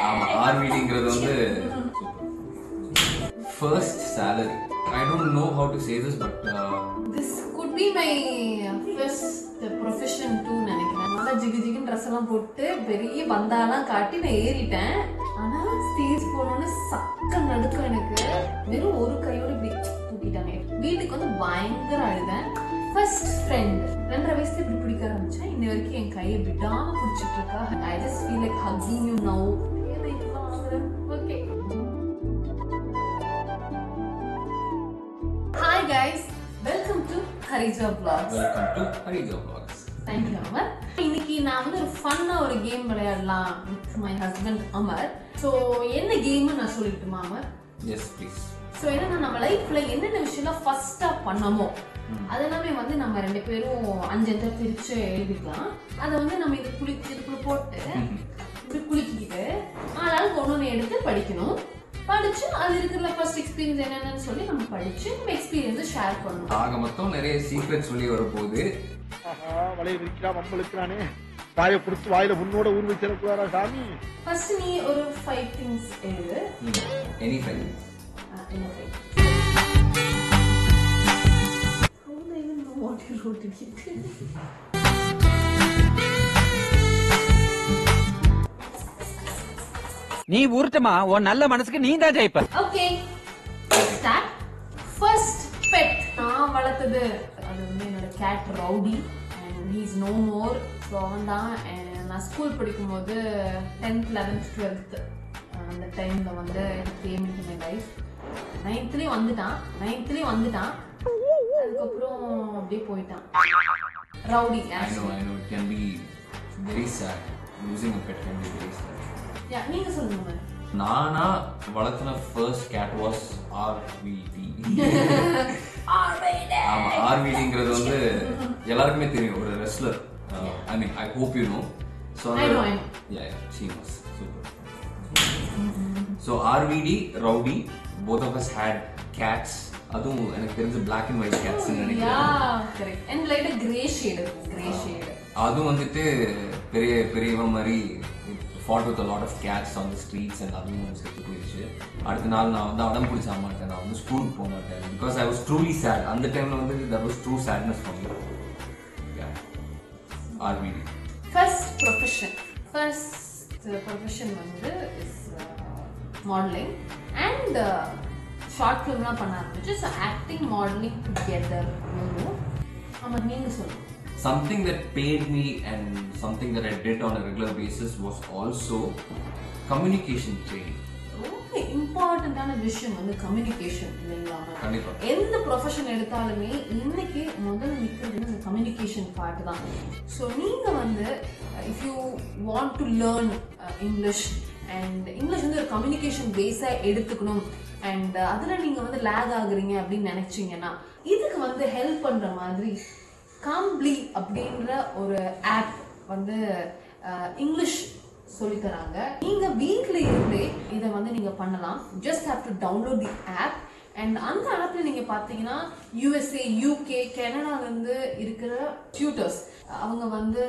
ஆமா ஆர்விடிங்கிறது வந்து first salary. I don't know how to say this, but this could be my first profession too நினைக்கிறேன். நல்லா ஜிகு ஜிகுன்னு dress எல்லாம் போட்டு பெரிய பந்தாலாம் காட்டி நான் ஏறிட்டேன். ஆனா ஸ்டேஜ் போனோன்னு சக்க நடுக்கம் எனக்கு. வெறும் ஒரு கையோட இப்படி தூக்கிட்டாங்க. வீட்டுக்கு வந்து பயங்கர அழுதேன். ஃபர்ஸ்ட் ஃப்ரெண்ட் 2.5 வயசுல இப்படி பிடிக்க ஆரம்பிச்சேன். இன்ன வரைக்கும் என் கையை விடாம பிடிச்சிட்டு இருக்கா. I just feel like hugging you now. Okay. Hi guys, welcome to Harija Vlogs. welcome to Harija Vlogs. Thank you Amar. இன்னைக்கு நான் வந்து ஒரு ஃபன்னா ஒரு கேம் விளையாடலாம் with my husband Amar. So என்ன கேம் நான் சொல்லிட்டுமா அமர்? Yes please. So என்னன்னா நம்ம லைஃப்ல என்னென்ன விஷயம்லாம் ஃபர்ஸ்டா பண்ணமோ அதெல்லாமே வந்து நம்ம ரெண்டு பேரும் 5 பிரிச்சு எழுதிக்கலாம். அதை வந்து நம்ம இதுக்குள்ள போட்டு இப்படி குளிக்கிட்டு ஆளாளுக்கு ஒன்னொன்னு எடுத்து படிக்கணும். படிச்சு அது இருக்கிற ஃபர்ஸ்ட் எக்ஸ்பீரியன்ஸ் என்னன்னு சொல்லி நம்ம படிச்சு நம்ம எக்ஸ்பீரியன்ஸ் ஷேர் பண்ணணும். ஆக மொத்தம் நிறைய சீக்ரெட்ஸ் சொல்லி வரப்போகுது. வலைய விரிக்கிறா வம்பளுக்குறானே வாயை புடிச்சு வாயில முன்னோட ஊர் வச்சிடக்கூடாதா சாமி. ஃபர்ஸ்ட் நீ ஒரு 5 things எழுது. Any 5 things. Any 5. How do I even know what you wrote in it? நீ ஊர்ட்டமா உன் நல்ல மனசுக்கு நீ தான் ஜெயிப்ப. Okay. Start. First pet. நான் வளர்த்தது அது வந்து என்னோட cat Rowdy and he is no more. So அவன்தான் நான் ஸ்கூல் படிக்கும்போது 10th 11th 12th அந்த டைம்ல வந்து came into my life. 9thலயே வந்துட்டான் அதுக்கப்புறம் அப்படியே போயிட்டான். Rowdy. I know it can be very sad. Losing a pet can be very sad. Yeah, நீங்க சொல்லுங்க. நானா வளர்த்தின ஃபர்ஸ்ட் கேட் வாஸ் ஆர்விடி. ஆமா ஆர்விடிங்கிறது வந்து எல்லாருக்குமே தெரியும் ஒரு wrestler. I mean I hope you know. So yeah she was super. So RVD rowdy both of us had cats. அதுவும் எனக்கு தெரிஞ்ச black and white cats நினைக்கிறேன். Yeah, correct. And like a grey shade. அதுவும் வந்துட்டு பெரியவன் மாதிரி fought with a lot of cats on the streets and அதுவும் செத்து போயிடுச்சு. அடுத்த நாள் நான் வந்து அடம் பிடிச்ச மாட்டேன், நான் வந்து ஸ்கூலுக்கு போக மாட்டேன் because I was truly sad. அந்த டைம்ல வந்து that was true sadness for me. Yeah. RVD. First profession வந்து is modeling and short filmலாம் பண்ண ஆரம்பிச்சு. So acting modeling together. ஆமா நீங்க சொல்லுங்க. Something that paid me and something that I did on a regular basis was also communication training. ரொம்ப இம்பார்ட்டன்டான விஷயம் வந்து கம்யூனிகேஷன் இல்லைங்களா? கண்டிப்பா. எந்த ப்ரொஃபஷன் எடுத்தாலுமே இன்னைக்கு முதல்ல நிற்கிறது இந்த கம்யூனிகேஷன் பார்ட் தான். ஸோ நீங்க வந்து if you want to learn English and English வந்து ஒரு கம்யூனிகேஷன் பேஸா எடுத்துக்கணும் அண்ட் அதுல நீங்க வந்து லேக் ஆகுறீங்க அப்படின்னு நினைச்சீங்கன்னா இதுக்கு வந்து ஹெல்ப் பண்ற மாதிரி காம்ப்ளி அப்படின்ற ஒரு ஆப் வந்து இங்கிலீஷ் சொல்லி தராங்க. நீங்க வீட்ல இருந்தே இதை வந்து நீங்க பண்ணலாம். Just have to download the app and அந்த ஆப்ல நீங்க பாத்தீங்கன்னா USA UK கனடால இருந்து இருக்கிற டியூட்டர்ஸ் அவங்க வந்து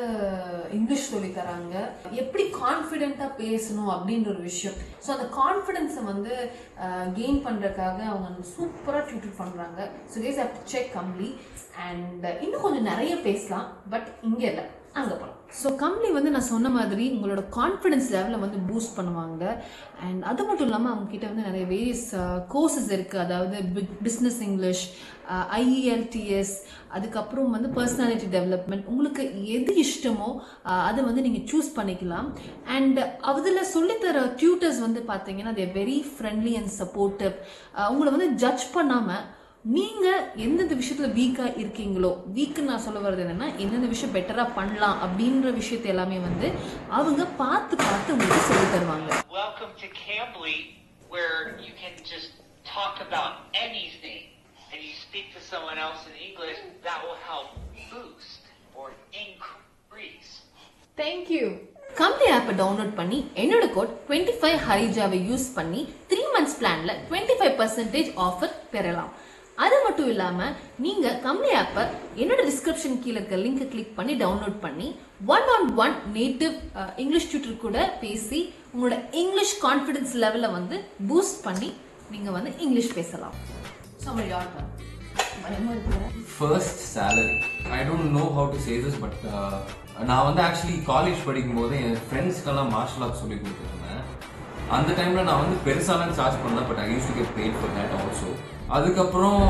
இங்கிலீஷ் சொல்லி தராங்க. எப்படி கான்ஃபிடென்ட்டா பேசணும் அப்படின்ற ஒரு விஷயம். ஸோ அந்த கான்ஃபிடென்ஸை வந்து கெயின் பண்றதுக்காக அவங்க சூப்பரா டியூட்டர் பண்றாங்க. So case have to check comply and இன்னும் கொஞ்சம் நிறைய பேசலாம் பட் இங்கே இல்லை அங்கே போகலாம். ஸோ கம்ப்ளி வந்து நான் சொன்ன மாதிரி உங்களோட கான்ஃபிடன்ஸ் லெவலை வந்து பூஸ்ட் பண்ணுவாங்க அண்ட் அது மட்டும் இல்லாமல் அவங்ககிட்ட வந்து நிறைய வேரியஸ் கோர்சஸ் இருக்குது. அதாவது பிஸ்னஸ் இங்கிலீஷ், IELTS, அதுக்கப்புறம் வந்து பர்சனாலிட்டி டெவலப்மெண்ட். உங்களுக்கு எது இஷ்டமோ அதை வந்து நீங்கள் சூஸ் பண்ணிக்கலாம். அண்ட் அதில் சொல்லித்தர டியூட்டர்ஸ் வந்து பார்த்தீங்கன்னா they very friendly and supportive. உங்களை வந்து ஜட்ஜ் பண்ணாமல் நீங்க எந்தெந்த விஷயத்துல வீக்கா இருக்கீங்களோ, வீக்குன்னு நான் சொல்ல வர்றது என்னன்னா எந்தெந்த விஷயம் பெட்டரா பண்ணலாம் அப்படின்ற விஷயத்தை எல்லாமே வந்து அவங்க பார்த்து உங்களுக்கு சொல்லி தருவாங்க. Welcome to Cambly, where you can just talk about anything and you speak to someone else in English that will help boost or increase. Thank you. கம்ப்ளி ஆப்பை டவுன்லோட் பண்ணி என்னோட கோட் 25 ஹரிஜாவை யூஸ் பண்ணி 3 months பிளான்ல 25% ஆஃபர் பெறலாம். அது மட்டும் இல்லாம நீங்க கம்ப்ளி ஆப்பை என்னோட டிஸ்கிரிப்ஷன் கீழே இருக்க லிங்க் கிளிக் பண்ணி டவுன்லோட் பண்ணி 1-on-1 நேட்டிவ் இங்கிலீஷ் டியூட்டர் கூட பேசி உங்களோட இங்கிலீஷ் கான்ஃபிடன்ஸ் லெவலை வந்து பூஸ்ட் பண்ணி நீங்கள் வந்து இங்கிலீஷ் பேசலாம். So your turn. First salary I don't know how to say this but நான் வந்து ஆக்சுவலி காலேஜ் படிக்கும்போது என் ஃப்ரெண்ட்ஸ்க்கெல்லாம் மார்ஷல் ஆர்ட்ஸ் சொல்லி கொடுத்துருந்தேன். அந்த டைமில் நான் வந்து பெருசாலாம் சார்ஜ் பண்ணல, but I use to get paid for that also. அதுக்கப்புறம்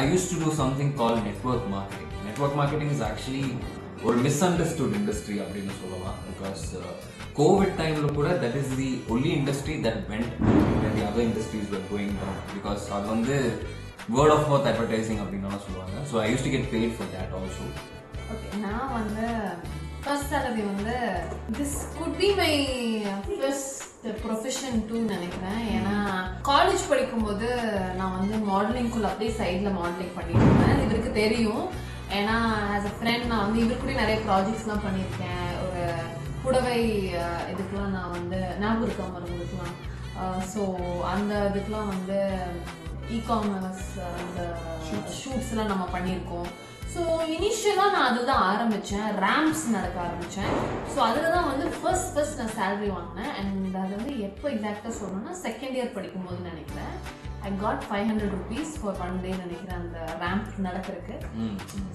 I use to do something call network marketing. Network marketing is actually ஒரு மிஸ்அண்டர்ஸ்டுட் இண்டஸ்ட்ரி அப்படின்னு சொல்லலாம். பிகாஸ் கோவிட் டைமில் கூட that is the only industry that went when the other industries were going down. Because அது வந்து word of mouth advertising அப்படின்னு சொல்லுவாங்க. So I use to get paid for that also. Okay, நான் வந்து first salary வந்து this could be my first profession too நினைக்கிறேன். ஏன்னா college படிக்கும்போது நான் வந்து மாடலிங்குள்ள அப்படியே சைடில் மாடலிங் பண்ணிட்டு இருந்தேன். இவருக்கு தெரியும். ஏன்னா ஆஸ் அ ஃப்ரெண்ட் நான் வந்து இவரு கூட நிறைய ப்ராஜெக்ட்ஸ்லாம் பண்ணியிருக்கேன். ஒரு புடவை இதுக்கெலாம் நான் வந்து ஞாபகம் இருக்கா மருந்துக்கலாம். ஸோ அந்த இதுக்கெலாம் வந்து இ-காமர்ஸ் அந்த ஷூட்ஸ்லாம் நம்ம பண்ணியிருக்கோம். ஸோ இனிஷியலாக நான் அதுதான் ஆரம்பித்தேன், ரேம்ப்ஸ் நடக்க ஆரம்பித்தேன். ஸோ அதில் தான் வந்து ஃபர்ஸ்ட் நான் சேலரி வாங்கினேன். அண்ட் அது வந்து எப்போ எக்ஸாக்டாக சொல்லணும்னா செகண்ட் இயர் படிக்கும்போது நினைக்கிறேன். I got 500 rupees for one day நினைக்கிறேன் அந்த ரேம்ப் நடக்கிறதுக்கு.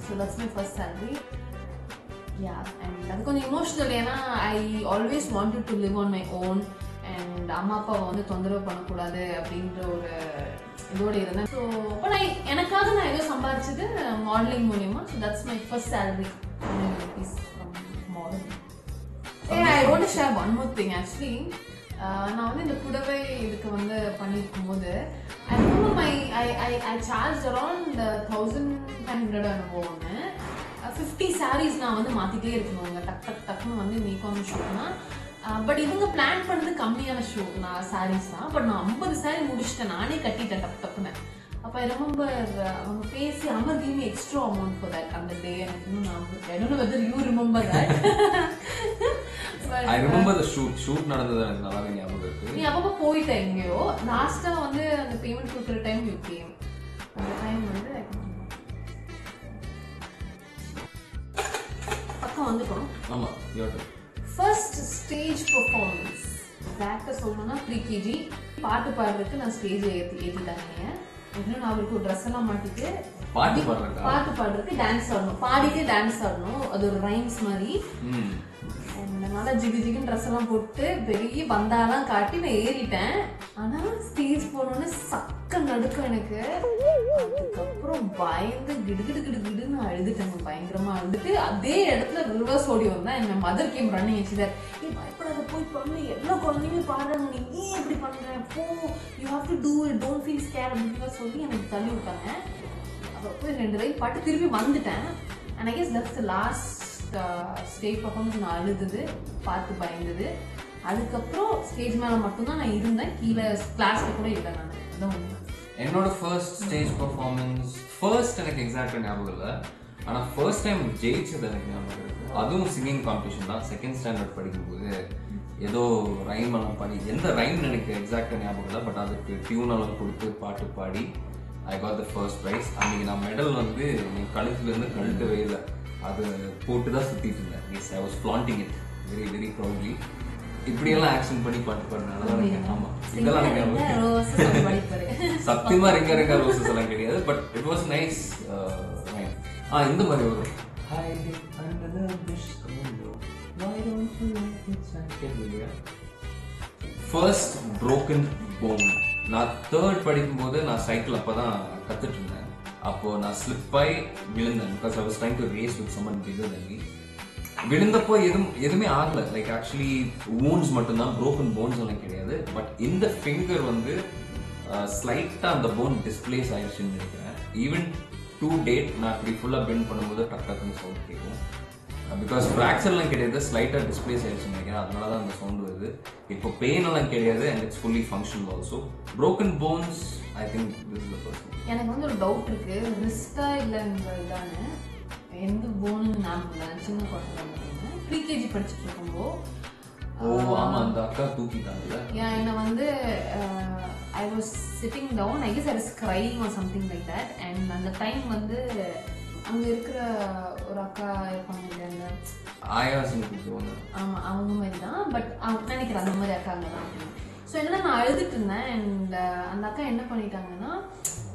So that's my first salary. And அது கொஞ்சம் இமோஷனல். ஏன்னா I always wanted to live on my own and அம்மா அப்பாவை வந்து தொந்தரவு பண்ணக்கூடாது அப்படின்ற ஒரு இதோட இருந்தேன். ஸோ அப்போ எனக்காக நான் ஏதோ சம்பாதிச்சது மாடலிங் மூலியமா. So that's my first salary from modelling. I want to share one more thing. Actually நான் வந்து இந்த புடவை இதுக்கு வந்து பண்ணியிருக்கும் போது ஐ சார்ஜ் அரௌண்ட் 1500 என்னவோ ஒன்று. 50 சாரீஸ் நான் வந்து மாற்றிட்டே இருக்கணுங்க. டக்குன்னு வந்து இந்த இ-காமர்ஸ் ஷூட்னா. பட் இவங்க பிளான் பண்ணது கம்மியான ஷூ நான் சாரீஸ் தான். பட் நான் 50 சாரீ முடிச்சுட்டேன், நானே கட்டிட்டேன் டப்புன்னு. அப்போ ஐ ரிமெம்பர் அவங்க பேசி Amar give me extra amount for that அந்த டே. எனக்கு இன்னும் ஞாபகம். I don't know whether you remember that. I remember the shoot நடந்தது எனக்கு நல்லாவே ஞாபகம் இருக்கு. நீ அப்பப்போ போயிட்ட எங்கேயோ. லாஸ்டா வந்து அந்த பேமெண்ட் கொடுக்குற டைம் யூ கேம். அந்த டைம் வந்து பக்கம் வந்துட்டோம். ஆமா, யோட ஃபர்ஸ்ட் ஸ்டேஜ் பெர்ஃபார்மன்ஸ் எக்ஸாக்டாக சொல்லணும்னா 3kg பாட்டு பாடுறதுக்கு நான் ஸ்டேஜ் ஏற்றிட்டாங்க. இன்னும் நான் அவருக்கு ஒரு ட்ரெஸ் எல்லாம் மாட்டிட்டு பாட்டு பாடுறதுக்கு டான்ஸ் ஆடணும், பாடிட்டே டான்ஸ் ஆடணும். அது ஒரு ரைம்ஸ் மாதிரி. நல்லா ஜிகுன்னு ட்ரெஸ் எல்லாம் போட்டு பெரிய பந்தாலாம் காட்டி நான் ஏறிட்டேன். ஆனா ஸ்டேஜ் போனோன்னு சக்க நடுக்கம் எனக்கு. அதுக்கப்புறம் பயந்து கிடுன்னு அழுதுட்டேங்க. பயங்கரமா அழுதுட்டு அதே இடத்துல ரிவர்ஸ் ஓடி வந்தேன். என் மதர் கேம் ரன்னிங் வச்சுதார். நீ பயப்படாத, போய் பண்ணு, எல்லா குழந்தையுமே பாடுறாங்க, நீ ஏன் இப்படி பண்ற, போ, you have to do it, don't feel scare அப்படின்னு சொல்லி எனக்கு தள்ளி விட்டாங்க. அப்புறம் போய் 2 ரைட் பாட்டு திருப்பி வந்துட்டேன். And I guess that's the last stage performance. நான் அழுதுது, பார்த்து பயந்தது. அதுக்கப்புறம் ஸ்டேஜ் மேலே மட்டும்தான் நான் இருந்தேன், கீழே கிளாஸ்ல கூட இல்லை நான். அதான் உண்மை. என்னோட ஃபர்ஸ்ட் ஸ்டேஜ் பர்ஃபார்மன்ஸ் எனக்கு எக்ஸாக்டாக ஞாபகம் இல்லை. ஆனால் ஃபர்ஸ்ட் டைம் ஜெயிச்சது எனக்கு ஞாபகம் இருக்கு. அதுவும் சிங்கிங் காம்படிஷன் தான். செகண்ட் ஸ்டாண்டர்ட் படிக்கும்போது ஏதோ ரைம் எல்லாம் பாடி, எந்த ரைம் எனக்கு எக்ஸாக்டாக ஞாபகம் இல்லை, பட் அதுக்கு டியூன் எல்லாம் கொடுத்து பாட்டு பாடி I got the first prize. அன்றைக்கி நான் மெடல் வந்து என் கழுத்துலேருந்து கழட்டவே இல்லை, அது போட்டு தான் சுற்றிட்டு இருந்தேன். Yes, I was flaunting it very very proudly. இப்படியெல்லாம் ஆக்ஷன் பண்ணி பாட்டு பாடுறதுனால தான் இருக்கேன். ஆமாம், இதெல்லாம் சத்தியமாக ரிங்க ரோசஸ் எல்லாம் கிடையாது, பட் இட் வாஸ் நைஸ். இந்த மாதிரி வரும். First broken bone. நான் 3rd படிக்கும்போது நான் சைக்கிள் அப்போ தான் கற்றுட்டு இருந்தேன். அப்போ நான் ஸ்லிப் ஆகி விழுந்தேன். Because I was trying to race with someone bigger than me. விழுந்தப்போ எதுவுமே ஆகலை. லைக் ஆக்சுவலி வூண்ட்ஸ் மட்டும்தான், broken போன்ஸ் எல்லாம் கிடையாது. பட் இந்த ஃபிங்கர் வந்து ஸ்லைட்டாக அந்த போன் டிஸ்பிளேஸ் ஆயிடுச்சுன்னு நினைக்கிறேன். ஈவன் டு டேட் நான் இப்படி ஃபுல்லாக பெண்ட் பண்ணும்போது டக்குன்னு சவுண்ட் கேட்கும். பிகாஸ் ஃப்ராக்சர்லாம் கிடையாது, ஸ்லைட்டாக டிஸ்பிளேஸ் ஆயிடுச்சுன்னு நினைக்கிறேன். அதனால தான் அந்த சவுண்ட் வருது. இப்போ பெயின் எல்லாம் கிடையாது, and it's fully functional also. broken bones I think this is the first. எனக்கு வந்து ஒரு டவுட் இருக்கு, ரிஸ்டா இல்லைன்றதானே எந்த போன்னு நான் சின்ன குழந்தை 3kg படிச்சுட்டு இருக்கும்போது அந்த அக்கா தூக்கிட்டாங்கல்ல. என்ன வந்து I was sitting down, I guess I was crying or something like that. And அந்த டைம் வந்து அங்க இருக்கிற ஒரு அக்கா இருப்பாங்க இல்லையா, ஆயாசன் கூப்பிடுவாங்க. ஆமா அவங்க மாதிரி தான். பட் நினைக்கிறேன் அந்த மாதிரி அக்கா அங்கே தான். ஸோ என்னன்னா நான் அழுதுட்டு இருந்தேன். அண்ட் அந்த அக்கா என்ன பண்ணிட்டாங்கன்னா,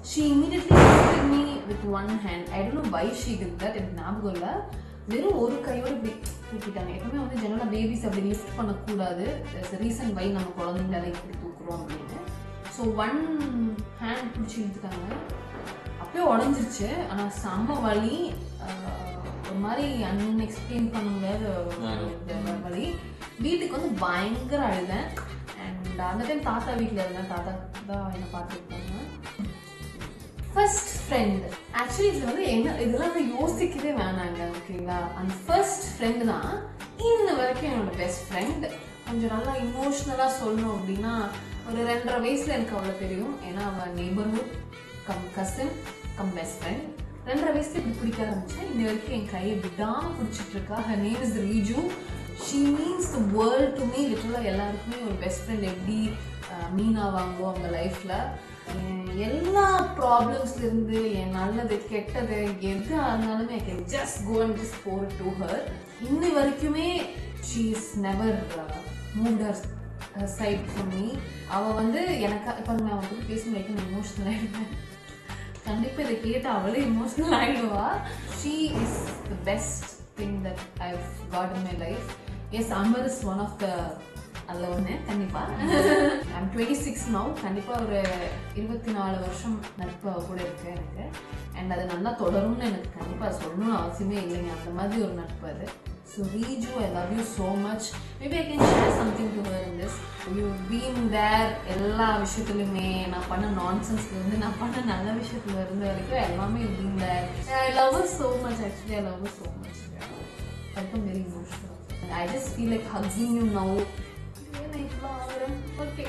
she immediately lifted me with one hand. I don't know why she did that. எனக்கு ஞாபகம் இல்லை. வெறும் ஒரு கையோட இப்படி தூக்கிட்டாங்க. எப்பவுமே வந்து ஜெனரலாக பேபிஸ் அப்படி லிஃப்ட் பண்ணக்கூடாது. ரீசன் வை நம்ம குழந்தைங்களால இப்படி தூக்குறோம் அப்படின்னு. ஸோ ஒன் ஹேண்ட் பிடிச்சி இழுத்துட்டாங்க. அப்படியே உடஞ்சிருச்சு. ஆனால் செம்ம வலி, ஒரு மாதிரி அன்எக்ஸ்பிளைன் பண்ண முடியாத வலி. வீட்டுக்கு வந்து பயங்கர அழுதேன். அண்ட் அந்த டைம் தாத்தா வீட்டில் இருந்தேன். தாத்தா தான் என்னை பார்த்துருப்பாங்க. ஃபர்ஸ்ட் ஃப்ரெண்ட் ஆக்சுவலி இது வந்து என்ன, இதெல்லாம் வந்து யோசிக்கவே வேணாங்க. ஓகேங்களா, அந்த ஃபர்ஸ்ட் ஃப்ரெண்டு தான் இன்ன வரைக்கும் என்னோட பெஸ்ட் ஃப்ரெண்ட். கொஞ்சம் நல்லா இமோஷ்னலாக சொல்லணும் அப்படின்னா, ஒரு 2.5 வயசுல எனக்கு அவ்வளோ தெரியும். ஏன்னா அவள் neighbourhood come cousin come best friend. 2.5 வயசுல இப்படி பிடிக்க ஆரம்பிச்சேன். இன்ன வரைக்கும் என் கையை விடாமல் பிடிச்சிட்டு இருக்கா. her name is ரீஜு. she means the world to me. லிட்டரலாக எல்லாருக்குமே ஒரு பெஸ்ட் ஃப்ரெண்ட் எப்படி மீன் ஆவாங்களோ அவங்க லைஃப்பில். எல்லா ப்ராப்ளம்ஸ்லேருந்து என் நல்லது கெட்டது எது இருந்தாலுமே I can just go and just pour it to her. இன்னி வரைக்குமே she is never moved her side from me. அவள் வந்து எனக்கு இப்போ நான் அவன் கூட பேசும் வரைக்கும் நான் இமோஷனல் ஆகிடுவேன். கண்டிப்பாக இதை கேட்டு அவளே emotional ஆகிடுவா. she is the best thing that I've got in my life. Yes, Amar is one of the அதில் ஒன்று கண்டிப்பாக. I'm 26 now. கண்டிப்பாக ஒரு 24 வருஷம் நட்பு கூட இருக்கு எனக்கு. அண்ட் அது நல்லா தொடரும்னு எனக்கு கண்டிப்பாக சொல்லணும்னு அவசியமே இல்லைங்க. அந்த மாதிரி ஒரு நட்பு அது. So Riju, I love you so much. Maybe I can share something to her in this. You've been there. எல்லா விஷயத்துலையுமே நான் பண்ண நான்சென்ஸ்லேருந்து நான் பண்ண நல்ல விஷயத்துல இருந்த வரைக்கும் எல்லாமே you've been there. I love her so much. Actually, I love her so much. I become very emotional. I just feel like hugging you now. Okay.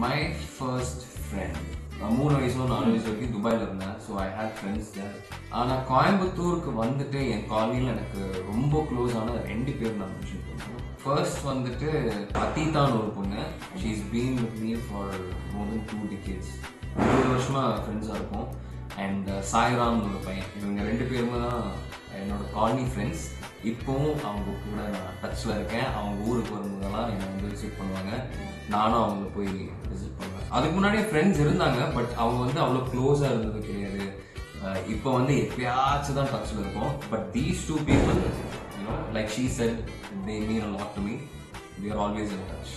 My first friend 3 வயசு 4 வயசு வரைக்கும் துபாயில் இருந்தேன். ஸோ ஐ ஹேவ் ஃப்ரெண்ட்ஸ் தேர். ஆனால் கோயம்புத்தூருக்கு வந்துட்டு என் காலனியில் எனக்கு ரொம்ப க்ளோஸ் ஆன 2 பேர் நான் மென்ஷன் பண்ணுவேன். ஃபர்ஸ்ட் வந்துட்டு அதீதான்னு ஒரு பொண்ணு. She is been with me for more then 2 decades. 20 வருஷமாக ஃப்ரெண்ட்ஸாக இருக்கும். அண்ட் சாய்ராம்னு ஒரு பையன். இவங்க 2 பேருமே தான் என்னோட காலனி ஃப்ரெண்ட்ஸ். இப்போவும் அவங்க கூட நான் டச்சில் இருக்கேன். அவங்க ஊருக்கு வரும்போதெல்லாம் என்னை வந்து விசிட் பண்ணுவாங்க. நானும் அவங்கள போய் விசிட் பண்ணுவேன். அதுக்கு முன்னாடியே ஃப்ரெண்ட்ஸ் இருந்தாங்க. பட் அவங்க வந்து அவ்வளோ க்ளோஸாக இருந்தது கிடையாது. இப்போ வந்து எப்பயாச்சும் தான் டச்சில் இருக்கும். But these 2 people, you know, like she said, they mean a lot to me. We are always in touch.